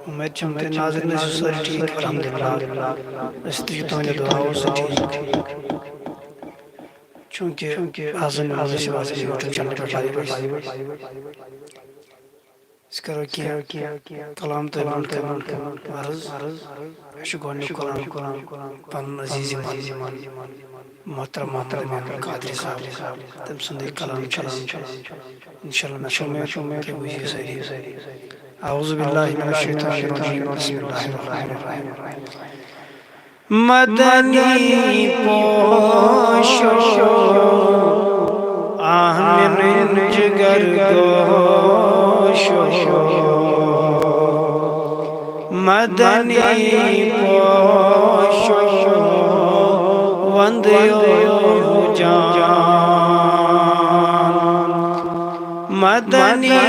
امید چمتے ناظرین سر ٹھیک الحمدللہ استجتون دعاؤں سے ٹھیک چونکہ آزن میں سے بازی یوٹیوب چینل پر لائی ہوئی اس کرو کیا کلام طیبان عرض شکرانی کلام پن عزیزی من محترم محمد امین قادری صاحب تم سندی کلام چیز انشاءاللہ میں شمع کہ بجھے سری اعوذ باللہ من الشیطان الرجیم بسم اللہ الرحمن الرحیم مدنی پوشو آمن جگر گوشو مدنی پوشو وندیو جان مدنی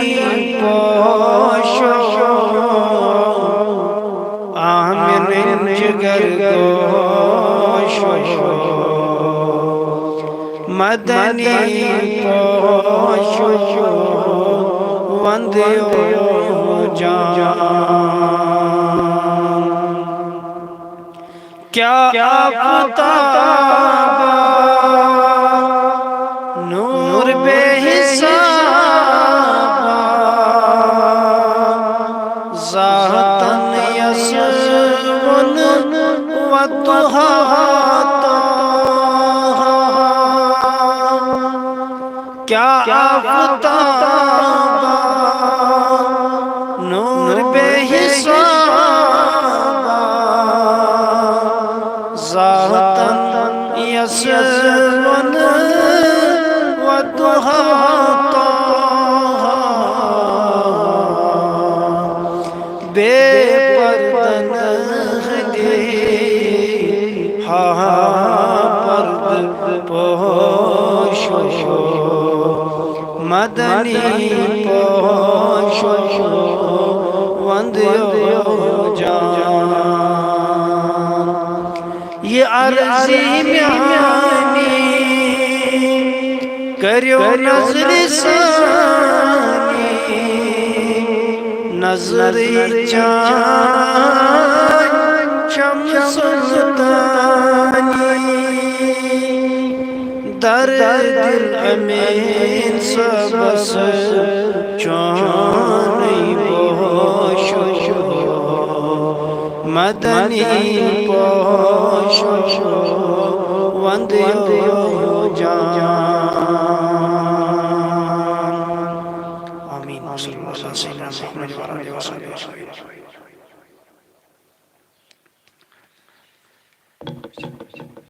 پوشو آمن جگر گوشو مدنی پوشو وندیو جان کیا آفتاب نور بے حساب ذاتن یسون و طہاتا کیا آفتاب نور بے حساب ذاتن یسون و طہاتا بے پردن خدی پرد پوشو مدنی پوشو وندیو جان یہ عرضی میانی کریو نظر ثانی نظر جان شمس سلطانی در دل امین سبس چانی پوشو مدنی پوشو وندیو